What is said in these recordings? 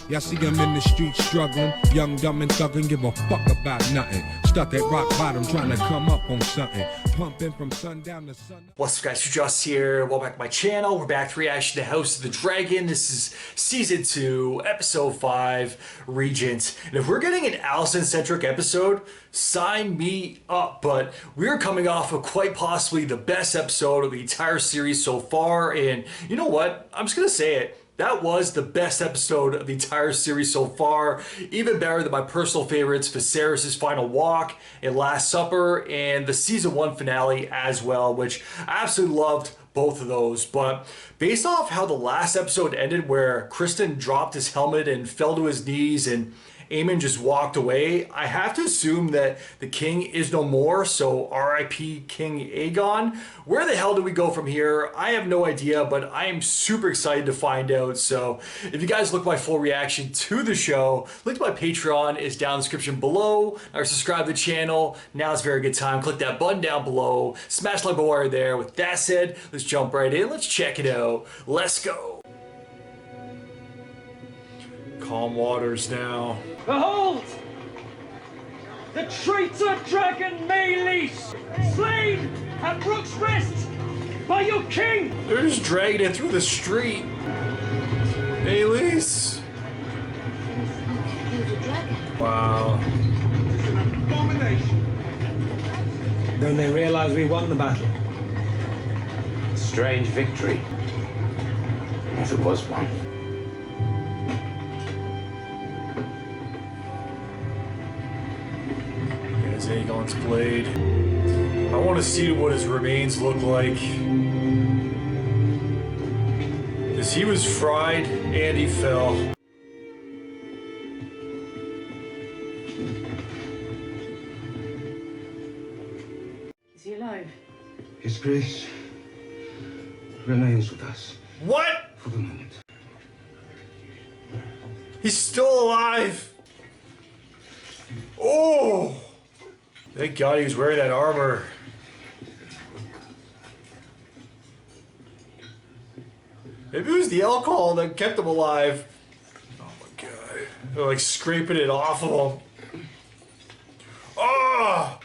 Y'all see him in the streets struggling, young, dumb, and thuggin', give a fuck about nothing. Stuck at rock bottom, trying to come up on something. Pumping from sundown to sun. What's up, guys? Joss here. Welcome back to my channel. We're back to reaction to House of the Dragon. This is season 2, episode 5, Regent. And if we're getting an Allison-centric episode, sign me up. But we're coming off of quite possibly the best episode of the entire series so far. And you know what? I'm just gonna say it. That was the best episode of the entire series so far. Even better than my personal favorites, Viserys' final walk and Last Supper, and the season 1 finale as well, which I absolutely loved both of those. But based off how the last episode ended, where Kristen dropped his helmet and fell to his knees and Aemon just walked away, I have to assume that the king is no more, so R.I.P. King Aegon. Where the hell do we go from here? I have no idea, but I am super excited to find out. So if you guys look at my full reaction to the show, link to my Patreon is down in the description below, or subscribe to the channel. Now is a very good time. Click that button down below, smash the like button there. With that said, let's jump right in. Let's check it out. Let's go. Calm waters now. Behold! The traitor dragon Maylis, slain at Brook's Rest by your king! They're just dragging it through the street. Maylis. Wow. It's an abomination. Don't they realize we won the battle? Strange victory, if it was one. There's Aegon's blade. I want to see what his remains look like. Because he was fried and he fell. Is he alive? His grace remains with us. What? For the moment. He's still alive. Oh! Thank God he was wearing that armor. Maybe it was the alcohol that kept him alive. Oh my God. They're like scraping it off of him. Oh!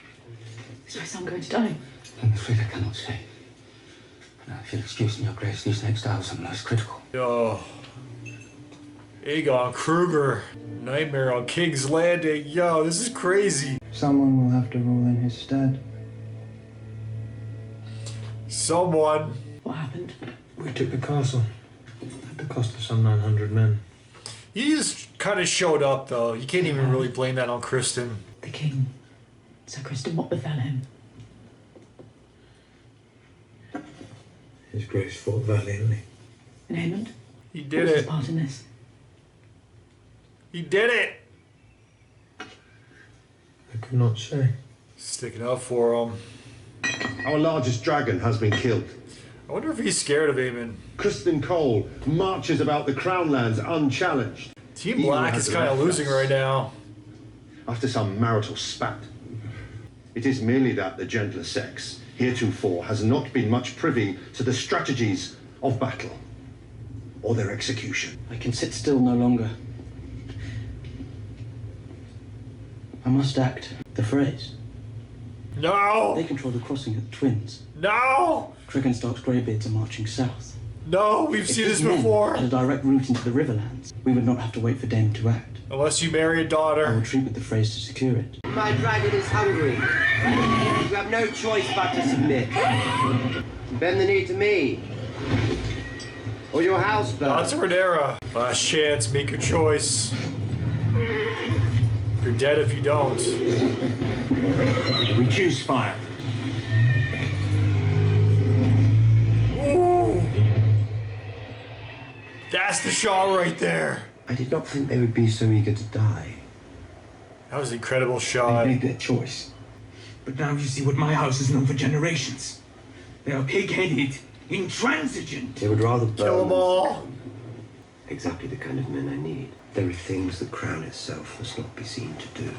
Is my son going to die? I'm afraid I cannot say. Now, if you'll excuse me, Your Grace, these next hours are most critical. Yo. Aegon Kruger. Nightmare on King's Landing. Yo, this is crazy. Someone will have to rule in his stead. Someone. What happened? We took the castle at the cost of some 900 men. He just kind of showed up, though. You can't even really blame that on Kristen. The king. Sir Kristen, what befell him? His Grace fought valiantly. And Aemon? He What did was his it. part in this? He did it. I could not say. Sticking up for him. Our largest dragon has been killed. I wonder if he's scared of Aemon. Kristen Cole marches about the Crown Lands unchallenged. Team Black is kind of losing right now. After some marital spat. It is merely that the gentler sex heretofore has not been much privy to the strategies of battle or their execution. I can sit still no longer. I must act. The phrase. They No! control the crossing of the twins. No! Dragonstock's greybeards are marching south. No, we've If seen these this men before. had a direct route into the Riverlands, we would not have to wait for Dame to act. Unless you marry a I daughter. will treat with the phrase to secure it. My dragon is hungry. You have no choice but to submit. Bend the knee to me. Or your house burns. That's Rhaenyra. Last chance, make your choice. You're dead if you don't. We choose fire. Ooh. That's the shot right there. I did not think they would be so eager to die. That was an incredible They shot. made their choice. But now you see what my house has known for generations. They are pig-headed, intransigent. They would rather burn Kill them all. Exactly the kind of men I need. There are things the crown itself must not be seen to do.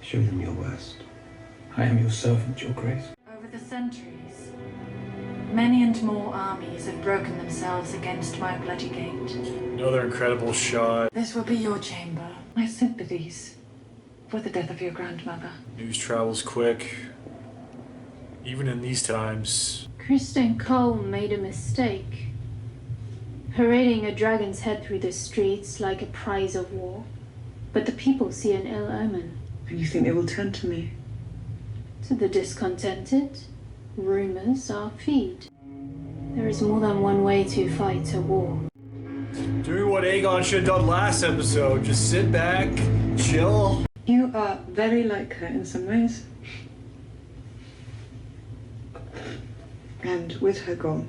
Show them your worst. I am your servant, Your Grace. Over the centuries, Many and more armies have broken themselves against my bloody gate. Another incredible shot. This will be your chamber. My sympathies for the death of your grandmother. News travels quick, even in these times. Kristen Cole made a mistake. Parading a dragon's head through the streets like a prize of war. But the people see an ill omen. And you think they will turn to me? To the discontented, rumors are feed. There is more than one way to fight a war. Doing what Aegon should have done last episode. Just sit back, chill. You are very like her in some ways. And with her gone,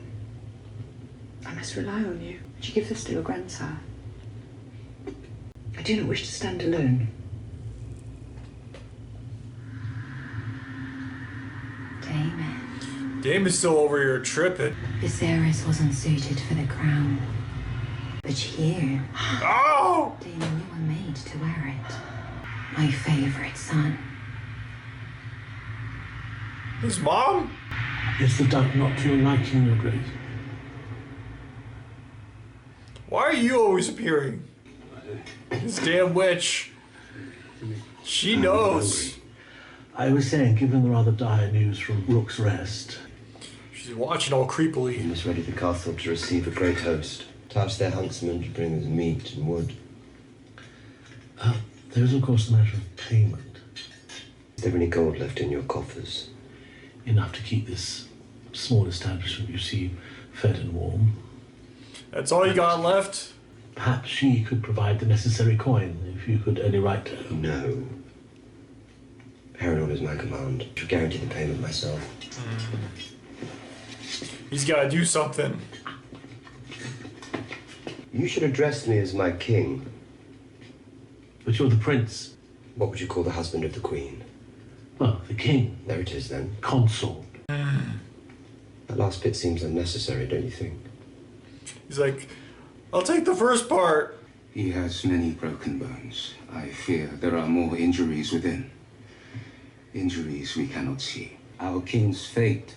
I must rely on you. She gives us still a grandsire. I do not wish to stand alone. Damon. Damon's still over here tripping. Viserys wasn't suited for the crown. But you... Oh! Damon, you were made to wear it. My favorite son. His mom? Is the duck not to your liking, Your Grace? Why are you always appearing? This damn witch. She knows. I was saying, given the rather dire news from Rook's Rest, She's watching all creepily. We must ready the castle to receive a great host. Task their huntsmen to bring us meat and wood. there is of course the matter of payment. Is there any gold left in your coffers? Enough to keep this small establishment, you see, fed and warm. That's all you got left? Perhaps she could provide the necessary coin, if you could only write to her. No. Harold is my command. I shall guarantee the payment myself. He's got to do something. You should address me as my king. But you're the prince. What would you call the husband of the queen? Well, the king. There it is, then. Consort. That last bit seems unnecessary, don't you think? He's like, I'll take the first part. He has many broken bones. I fear there are more injuries within. Injuries we cannot see. Our king's fate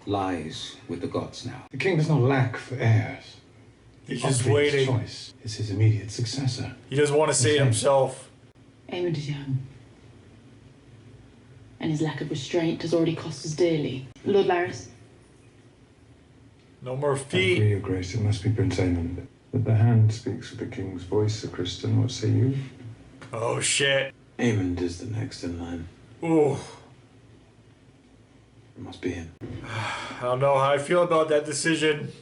lies with the gods now. The king does not lack for heirs. He's just Obvious waiting. choice is his immediate successor. He doesn't want to say it himself. Aemond is young. And his lack of restraint has already cost us dearly. Lord Larys. No more I feet. agree, Your Grace, it must be Prince Aemond. But the hand speaks with the king's voice, Sir Kristen. What say you? Oh shit. Aemond is the next in line. Ooh. It must be him. I don't know how I feel about that decision.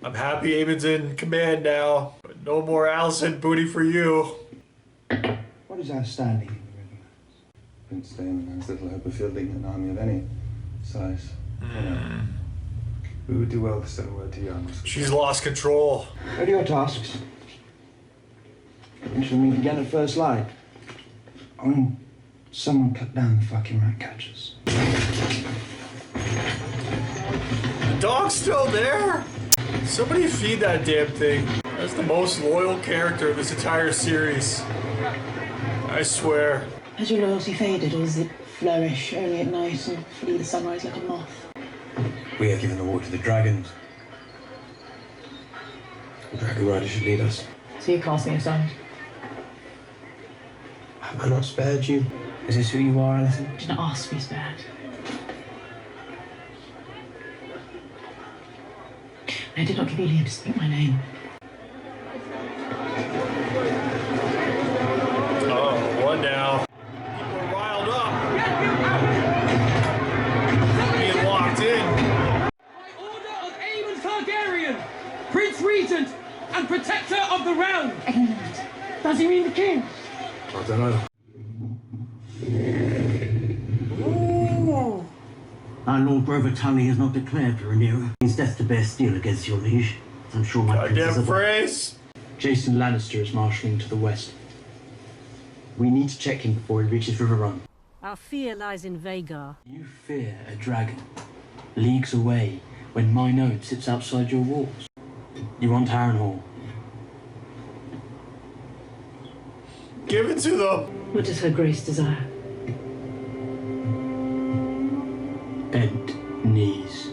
I'm happy Aemond's in command now. But no more Alicent booty for you. What is our standing in the Riverlands? Prince Daemon has little hope of fielding an army of any size. We would do well to send word to Yarmouth. She's lost control. What are your tasks? We shall meet again at first light. I mean, someone cut down the fucking rat catchers. The dog's still there? Somebody feed that damn thing. That's the most loyal character of this entire series. I swear. Has your loyalty faded, or does it flourish only at night and flee the sunrise like a moth? We have given the war to the dragons. The dragon rider should lead us. So you cast me aside. Have I not spared you? Is this who you are, Alison? I did not ask to be spared. I did not give you leave to speak my name. Oh, what now? People are riled up. Being locked in. By order of Aemond Targaryen, Prince Regent and Protector of the Realm. Aemond. Does he mean the king? I don't know. Our Lord Grover Tully has not declared for renewal. He's death to bear steel against your liege. I'm sure my Goddamn princes are... phrase. Jason Lannister is marshalling to the west. We need to check him before he reaches River Run. Our fear lies in Vagar. You fear a dragon, leagues away, when my node sits outside your walls. You want Harrenhal. Give it to them. What does her grace desire? Bent knees.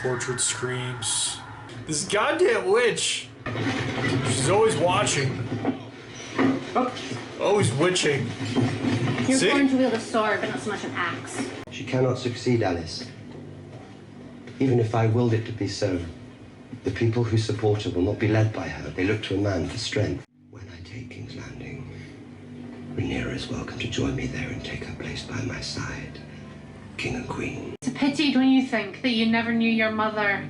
Tortured screams. This goddamn witch. She's always watching. Always witching. You're See? going to wield a sword, but not so much an axe. She cannot succeed, Alice. Even if I willed it to be so, the people who support her will not be led by her. They look to a man for strength. When I take King's Landing, Rhaenyra is welcome to join me there and take her place by my side. King and Queen. It's a pity, don't you think, that you never knew your mother?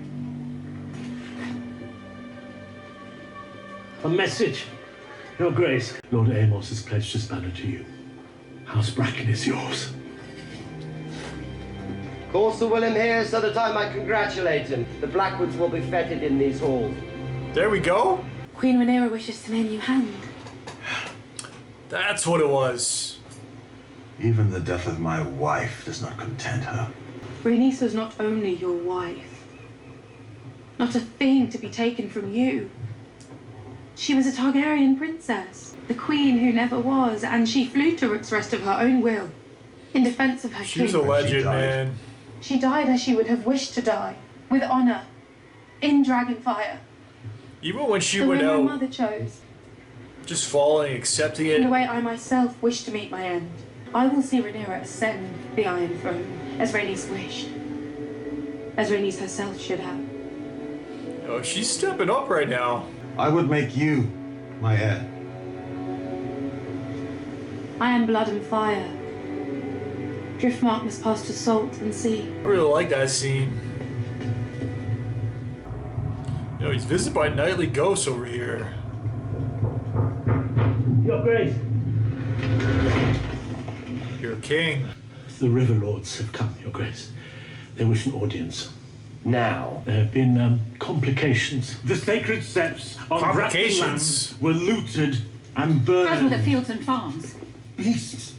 A message. Your Grace. Lord Amos has pledged his banner to you. House Bracken is yours. Call Sir William here so that I might congratulate him. The Blackwoods will be feted in these halls. There we go. Queen Rhaenyra wishes to lend you hand. That's what it was. Even the death of my wife does not content her. Rhaenys was not only your wife, not a thing to be taken from you. She was a Targaryen princess, the queen who never was, and she flew to Rook's of her own will, in defense of her She king. was a legend, man. She died as she would have wished to die, with honor, in Dragonfire. Even when she the went way out, my mother chose, just following, accepting in the it. way I myself wish to meet my end. I will see Rhaenyra ascend the Iron Throne, as Rhaenys wished, as Rhaenys herself should have. Oh, she's stepping up right now. I would make you my heir. I am blood and fire. Driftmark must pass to salt and sea. I really like that scene. You know, he's visited by nightly ghosts over here. Your Grace. You're a king. The River Lords have come, Your Grace. They wish an audience. Now? There have been complications. The sacred steps on Complications? Bracken land were looted and burned. As were the fields and farms. Beasts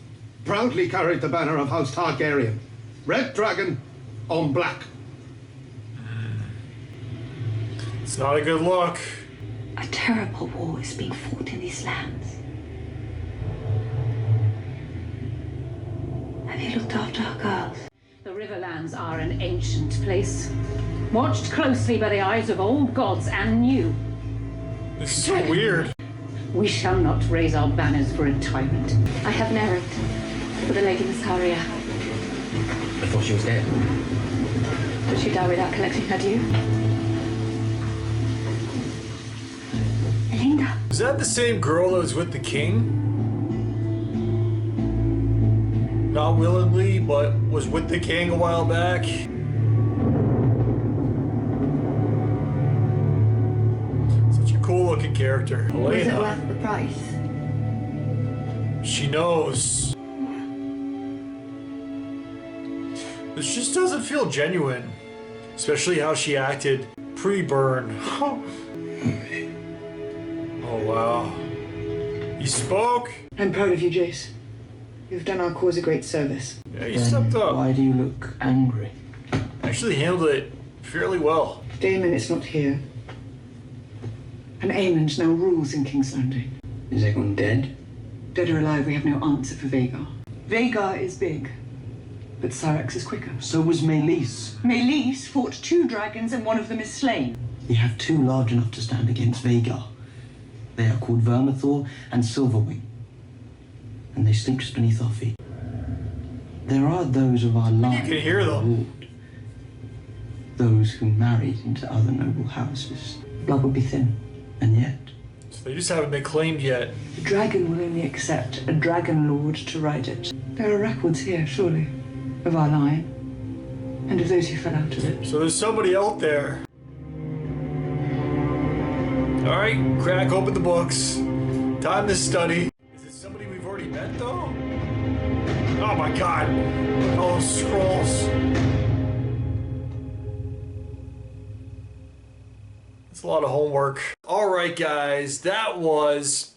proudly carried the banner of House Targaryen. Red dragon on black. It's not a good look. A terrible war is being fought in these lands. Have you looked after our girls? The Riverlands are an ancient place, watched closely by the eyes of old gods and new. This is so weird. We shall not raise our banners for a tyrant. I have an errand for the Lady Massaria. I thought she was dead. Did she die without collecting her due? Linda. Is that the same girl that was with the king? Not willingly, but was with the king a while back. Such a cool looking character. Was it Elena. worth the price? She knows. This just doesn't feel genuine. Especially how she acted pre-burn. Oh wow. He spoke. I'm proud of you, Jace. You've done our cause a great service. Yeah, he stepped up. Why do you look angry? Actually handled it fairly well. Daemon is not here. And Aemond now rules in King's Landing. Is Aegon dead? Dead or alive, we have no answer for Vhagar. Vhagar is big, but Syrax is quicker. So was Meleys. Meleys fought 2 dragons and one of them is slain. We have 2 large enough to stand against Vhagar. They are called Vermithor and Silverwing, and they sleep just beneath our feet. There are those of our line. You can hear them. Those who married into other noble houses. Blood would be thin, and yet. So they just haven't been claimed yet. The dragon will only accept a dragon lord to ride it. There are records here, surely, of our line, and of those who fell out of it. So there's somebody out there. Alright, crack open the books. Time to study. Is it somebody we've already met though? Oh my god. All those scrolls. That's a lot of homework. Alright guys, that was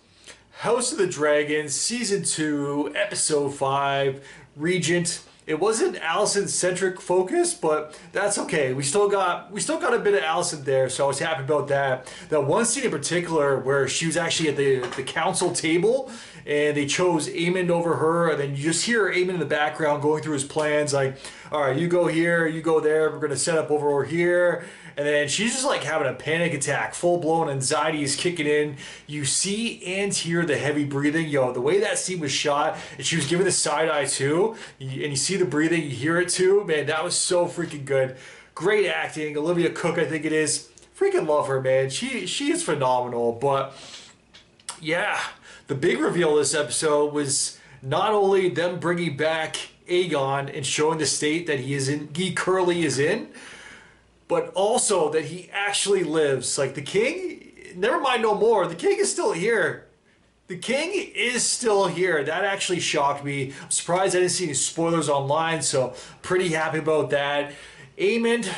House of the Dragon Season 2, Episode 5, Regent. It wasn't Allison-centric focus, but that's okay. We still got a bit of Allison there, so I was happy about that. That one scene in particular where she was actually at the council table and they chose Aemond over her, and then you just hear Aemond in the background going through his plans, like, all right, you go here, you go there, we're gonna set up over here. And then she's just like having a panic attack, full-blown anxiety is kicking in. You see and hear the heavy breathing. Yo, the way that scene was shot, and she was giving the side eye too, and you see the breathing, you hear it too. Man, that was so freaking good. Great acting. Olivia Cook, I think it is. Freaking love her, man. She is phenomenal. But yeah, the big reveal this episode was not only them bringing back Aegon and showing the state that he currently is in, but also that he actually lives. Like the king, never mind no more. The king is still here. The king is still here. That actually shocked me. I'm surprised I didn't see any spoilers online, so pretty happy about that. Aemond,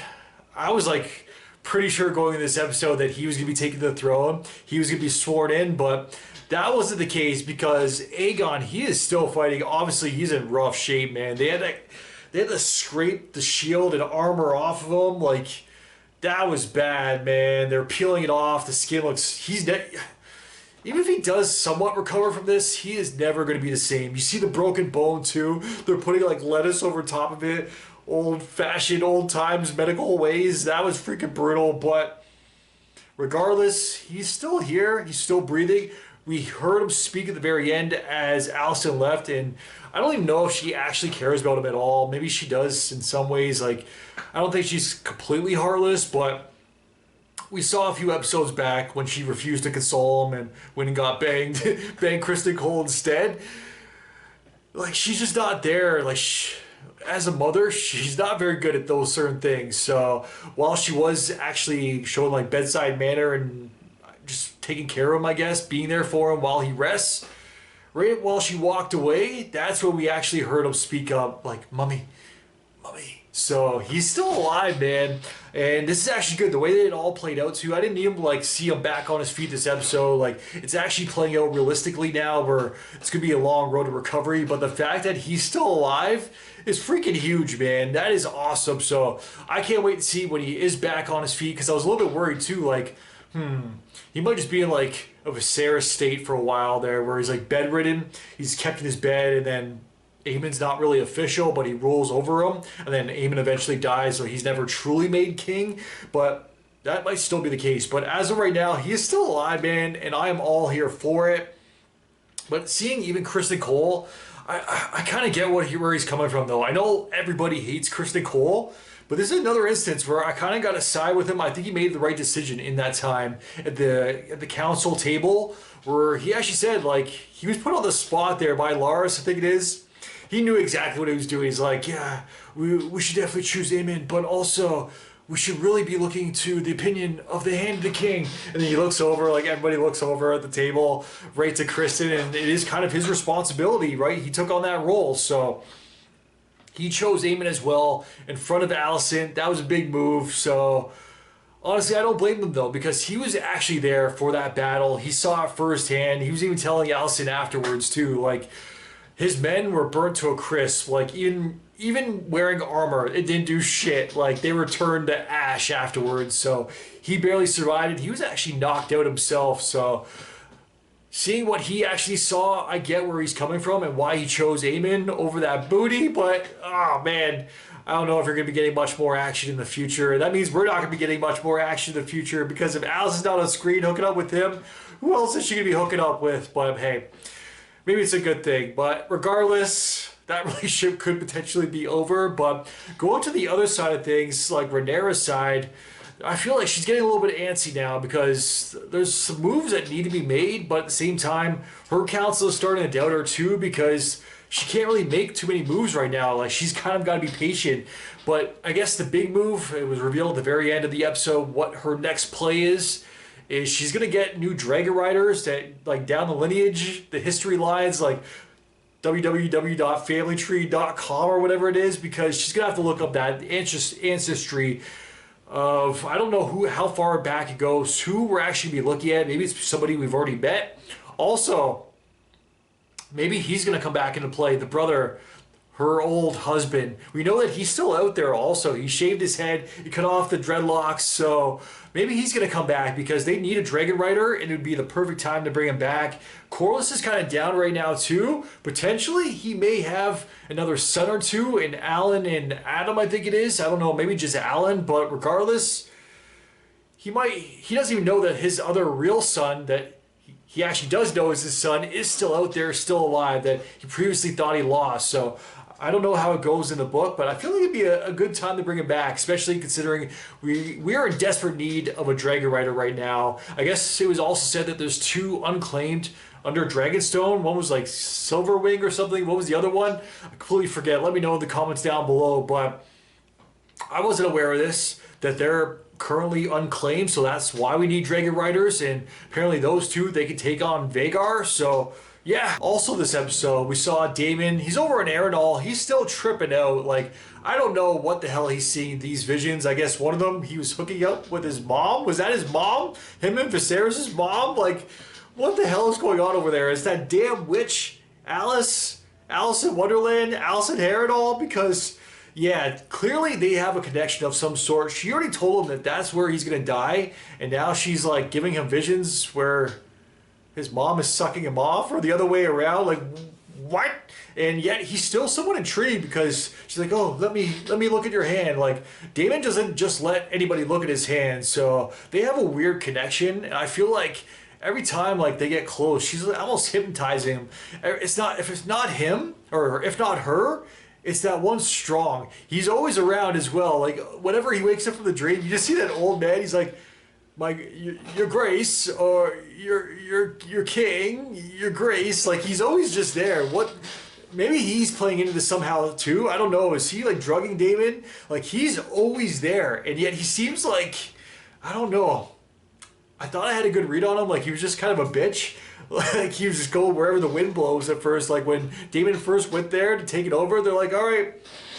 I was like pretty sure going into this episode that he was going to be taking the throne. He was going to be sworn in, but that wasn't the case because Aegon, he is still fighting. Obviously, he's in rough shape, man. They had to scrape the shield and armor off of him. Like, that was bad, man. They're peeling it off. The skin looks... Even if he does somewhat recover from this, he is never going to be the same. You see the broken bone, too. They're putting, like, lettuce over top of it. Old-fashioned, old times, medical ways. That was freaking brutal, but regardless, he's still here. He's still breathing. We heard him speak at the very end as Alicent left, and I don't even know if she actually cares about him at all. Maybe she does in some ways. Like, I don't think she's completely heartless, but we saw a few episodes back when she refused to console him and went and got banged Kristen Cole instead. Like, she's just not there. Like, as a mother, she's not very good at those certain things. So while she was actually showing like bedside manner and just taking care of him, I guess, being there for him while he rests, right while she walked away, that's when we actually heard him speak up, like, "Mummy, Mummy." So he's still alive, man. And this is actually good. The way that it all played out too, I didn't even like see him back on his feet this episode. Like, it's actually playing out realistically now where it's gonna be a long road to recovery. But the fact that he's still alive is freaking huge, man. That is awesome. So I can't wait to see when he is back on his feet, because I was a little bit worried too, like, he might just be in like a Viserys state for a while there where he's like bedridden, he's kept in his bed, and then Aemon's not really official, but he rules over him, and then Aemon eventually dies, so he's never truly made king. But that might still be the case. But as of right now, he is still alive, man, and I am all here for it. But seeing even Kristen Cole, I kind of get where he's coming from, though. I know everybody hates Kristen Cole, but this is another instance where I kind of got to side with him. I think he made the right decision in that time at the council table, where he actually said, like, he was put on the spot there by Lars, I think it is. He knew exactly what he was doing. He's like, yeah, we should definitely choose Aemon, but also we should really be looking to the opinion of the Hand of the King. And then he looks over, like everybody looks over at the table, right to Kristen, and it is kind of his responsibility, right? He took on that role, so he chose Aemon as well in front of Alicent. That was a big move, so honestly, I don't blame them, though, because he was actually there for that battle. He saw it firsthand. He was even telling Alicent afterwards, too, like, his men were burnt to a crisp. Like, even wearing armor, it didn't do shit. Like, they were turned to ash afterwards. So he barely survived. He was actually knocked out himself. So seeing what he actually saw, I get where he's coming from and why he chose Aemon over that booty. But, oh, man, I don't know if you're going to be getting much more action in the future. That means we're not going to be getting much more action in the future, because if Alice is not on screen hooking up with him, who else is she going to be hooking up with? But, hey, maybe it's a good thing. But regardless, that relationship could potentially be over. But going to the other side of things, like Rhaenyra's side, I feel like she's getting a little bit antsy now, because there's some moves that need to be made, but at the same time, her council is starting to doubt her too, because she can't really make too many moves right now. Like, she's kind of got to be patient. But I guess the big move, it was revealed at the very end of the episode what her next play is she's going to get new Dragon Riders that, like, down the lineage, the history lines, like www.familytree.com or whatever it is, because she's going to have to look up that ancestry of, I don't know how far back it goes, who we're actually be looking at. Maybe it's somebody we've already met. Also, maybe he's going to come back into play, the brother, her old husband. We know that he's still out there also. He shaved his head, he cut off the dreadlocks, so maybe he's going to come back because they need a dragon rider and it would be the perfect time to bring him back. Corlys is kind of down right now too. Potentially he may have another son or two in Alan and Adam, I think it is. I don't know, maybe just Alan, but regardless, he doesn't even know that his other real son that he actually does know is his son is still out there, still alive, that he previously thought he lost. So I don't know how it goes in the book, but I feel like it'd be a good time to bring him back, especially considering we are in desperate need of a dragon rider right now. I guess it was also said that there's 2 unclaimed under Dragonstone. One was like Silverwing or something. What was the other one? I completely forget. Let me know in the comments down below, but I wasn't aware of this, that they're currently unclaimed, so that's why we need dragon riders, and apparently those 2, they can take on Vhagar. So yeah, also this episode we saw Daemon. He's over in Arendelle. He's still tripping out. Like, I don't know what the hell he's seeing these visions. I guess one of them, he was hooking up with his mom. Was that his mom? Him and Viserys' mom? Like, what the hell is going on over there? Is that damn witch Alice in Wonderland, Alice in Arendelle? Because yeah, clearly they have a connection of some sort. She already told him that that's where he's gonna die, and now she's like giving him visions where his mom is sucking him off, or the other way around. Like, what? And yet he's still somewhat intrigued because she's like, oh, let me look at your hand. Like, Daemon doesn't just let anybody look at his hand, so they have a weird connection. And I feel like every time like they get close, she's almost hypnotizing him. If it's not him, or if not her, it's that one Strong. He's always around as well. Like, whenever he wakes up from the dream, you just see that old man. He's like, your grace, or your king, your grace. Like, he's always just there. What? Maybe he's playing into this somehow too. I don't know. Is he like drugging Daemon? Like, he's always there, and yet he seems like, I don't know. I thought I had a good read on him. Like, he was just kind of a bitch. Like, he was just going wherever the wind blows at first. Like, when Daemon first went there to take it over, they're like, all right,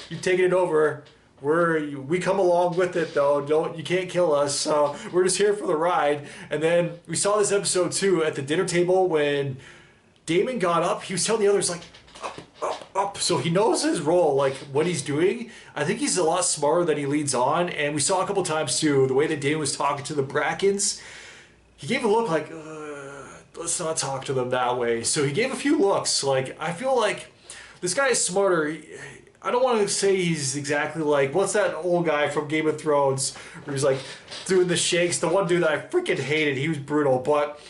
you've taken it over. We come along with it though. You can't kill us. So we're just here for the ride. And then we saw this episode too at the dinner table when Daemon got up. He was telling the others like, up. So he knows his role, like what he's doing. I think he's a lot smarter than he leads on. And we saw a couple times too, the way that Daemon was talking to the Brackens. He gave a look like, let's not talk to them that way. So he gave a few looks. Like, I feel like this guy is smarter. I don't want to say he's exactly like, what's that old guy from Game of Thrones where he's like doing the shakes, the one dude that I freaking hated. He was brutal, but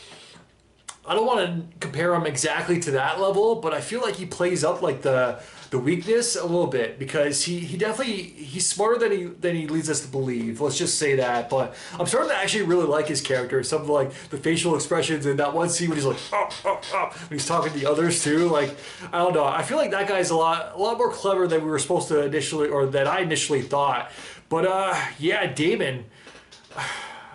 I don't want to compare him exactly to that level, but I feel like he plays up like the weakness a little bit, because he's smarter than he leads us to believe. Let's just say that. But I'm starting to actually really like his character. Some of like the facial expressions in that one scene when he's like when he's talking to the others too. Like, I don't know. I feel like that guy's a lot more clever than we were supposed to initially, or that I initially thought. But yeah, Daemon.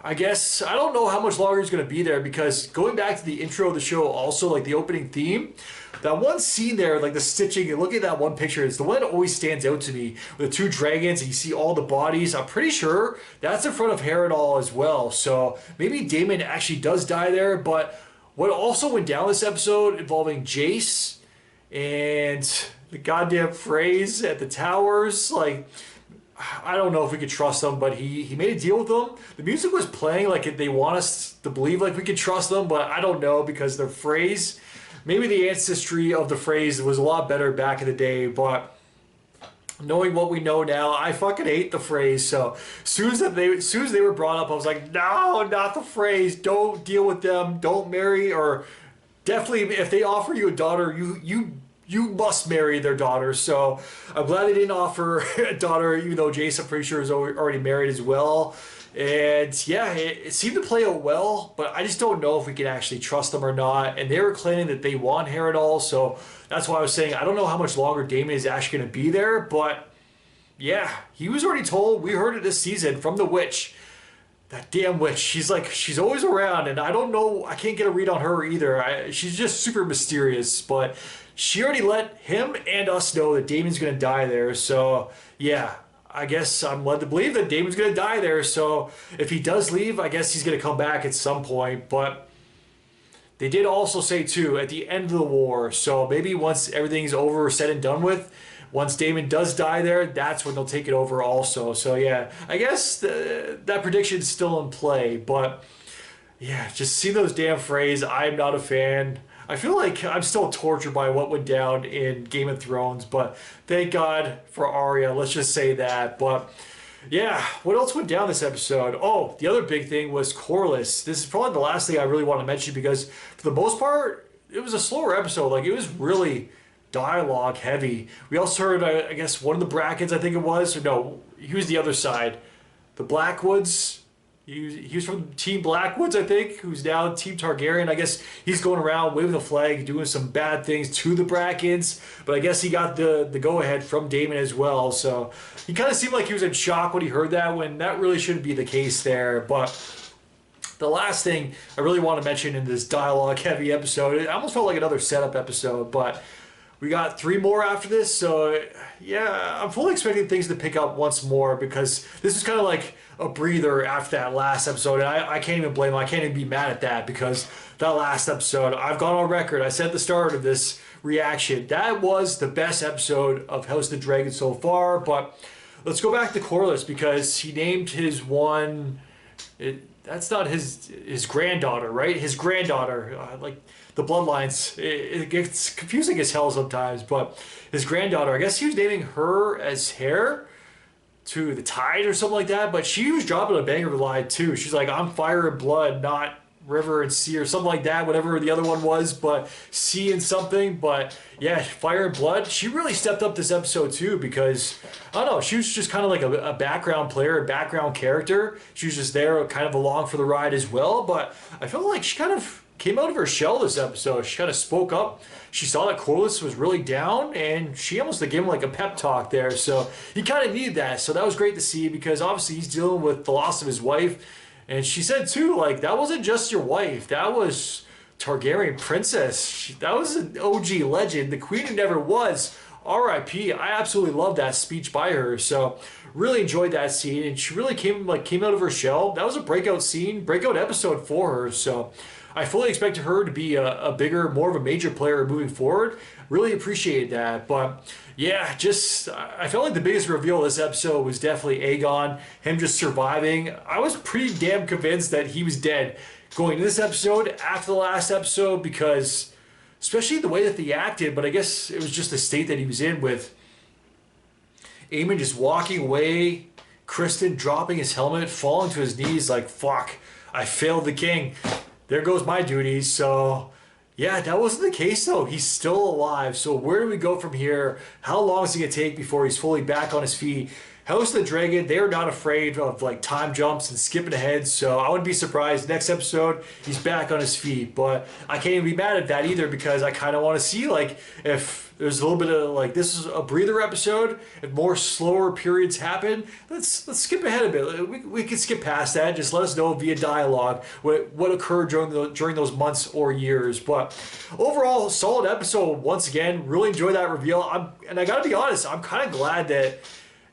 I guess, I don't know how much longer he's going to be there, because going back to the intro of the show, also like the opening theme, that one scene there, like the stitching, and look at that one picture, it's the one that always stands out to me, with the 2 dragons, and you see all the bodies. I'm pretty sure that's in front of Harrenhal as well, so maybe Daemon actually does die there. But what also went down this episode involving Jace and the goddamn phrase at the towers, like, I don't know if we could trust them, but he made a deal with them. The music was playing like they want us to believe like we could trust them, but I don't know, because their phrase, maybe the ancestry of the phrase was a lot better back in the day, but knowing what we know now, I fucking hate the phrase. So as soon as they were brought up, I was like, no, not the phrase. Don't deal with them. Don't marry, or definitely if they offer you a daughter, you must marry their daughter. So I'm glad they didn't offer a daughter, even though Jace, I'm pretty sure, is already married as well. And yeah, it seemed to play out well, but I just don't know if we can actually trust them or not. And they were claiming that they want Harrenhal, so that's why I was saying I don't know how much longer Daemon is actually going to be there. But yeah, he was already told, we heard it this season from the witch. That damn witch, she's always around, and I don't know, I can't get a read on her either. She's just super mysterious, but she already let him and us know that Daemon's going to die there. So yeah, I guess I'm led to believe that Daemon's going to die there. So if he does leave, I guess he's going to come back at some point. But they did also say too, at the end of the war, so maybe once everything's over, said and done with, once Daemon does die there, that's when they'll take it over also. So yeah, I guess that prediction's still in play, but yeah, just see those damn Freys. I'm not a fan. I feel like I'm still tortured by what went down in Game of Thrones, but thank God for Arya. Let's just say that. But yeah, what else went down this episode? Oh, the other big thing was Corlys. This is probably the last thing I really want to mention because for the most part, it was a slower episode. Like, it was really dialogue heavy. We also heard, I guess, one of the Brackens, I think it was. Or no, he was the other side. The Blackwoods. He was from Team Blackwoods, I think, who's now Team Targaryen. I guess he's going around waving the flag, doing some bad things to the Brackens. But I guess he got the go-ahead from Daemon as well. So he kind of seemed like he was in shock when he heard that, when that really shouldn't be the case there. But the last thing I really want to mention in this dialogue-heavy episode, it almost felt like another setup episode, but we got 3 more after this. So yeah, I'm fully expecting things to pick up once more because this is kind of like a breather after that last episode, and I can't even blame him. I can't even be mad at that because that last episode, I've gone on record, I said at the start of this reaction, that was the best episode of House of the Dragon so far. But let's go back to Corlys because he named his one, that's not his granddaughter, right? His granddaughter, like the bloodlines, it gets confusing as hell sometimes, but his granddaughter, I guess he was naming her as Heir to the Tide or something like that, but she was dropping a banger line too. She's like, I'm fire and blood, not river and sea, or something like that, whatever the other one was, but sea and something. But yeah, fire and blood, she really stepped up this episode too, because I don't know, she was just kind of like a background player, a background character. She was just there kind of along for the ride as well, but I felt like she kind of came out of her shell this episode. She kind of spoke up. She saw that Corlys was really down, and she almost gave him like a pep talk there. So he kind of needed that. So that was great to see, because obviously he's dealing with the loss of his wife. And she said too, like, that wasn't just your wife. That was Targaryen princess. That was an OG legend. The queen who never was. R.I.P. I absolutely love that speech by her. So really enjoyed that scene, and she really came out of her shell. That was a breakout scene, breakout episode for her. So I fully expect her to be a bigger, more of a major player moving forward. Really appreciate that. But yeah, just I felt like the biggest reveal of this episode was definitely Aegon, him just surviving. I was pretty damn convinced that he was dead going into this episode after the last episode, because especially the way that they acted, but I guess it was just the state that he was in, with Aemon just walking away, Kristen dropping his helmet, falling to his knees like, fuck, I failed the king. There goes my duties. So yeah, that wasn't the case though. He's still alive. So where do we go from here? How long is it going to take before he's fully back on his feet? House of the Dragon, they're not afraid of like time jumps and skipping ahead. So I wouldn't be surprised next episode he's back on his feet. But I can't even be mad at that either, because I kind of want to see like if there's a little bit of like, this is a breather episode. If more slower periods happen, let's skip ahead a bit. We can skip past that. Just let us know via dialogue what occurred during those months or years. But overall, solid episode once again. Really enjoyed that reveal. And I gotta be honest, I'm kind of glad that,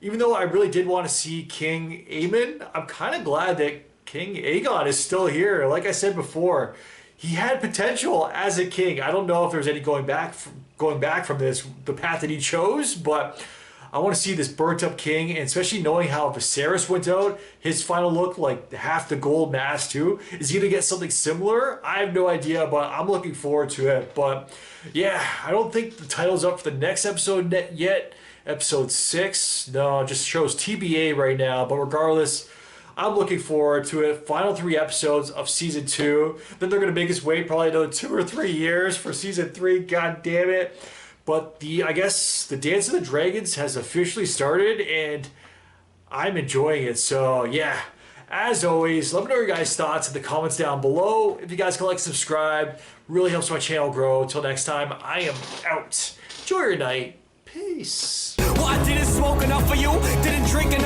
even though I really did want to see King Aemon, I'm kind of glad that King Aegon is still here. Like I said before, he had potential as a king. I don't know if there's any going back from this, the path that he chose, but I want to see this burnt up king, and especially knowing how Viserys went out, his final look, like half the gold mask too. Is he going to get something similar? I have no idea, but I'm looking forward to it. But yeah, I don't think the title's up for the next episode yet. Episode 6, no, just shows TBA right now, but regardless, I'm looking forward to it. Final 3 episodes of season 2. Then they're going to make us wait probably another 2 or 3 years for season 3. God damn it. But I guess the Dance of the Dragons has officially started, and I'm enjoying it. So yeah, as always, let me know your guys' thoughts in the comments down below. If you guys can like, subscribe, really helps my channel grow. Until next time, I am out. Enjoy your night. Peace. Well, I didn't smoke enough for you, didn't drink enough.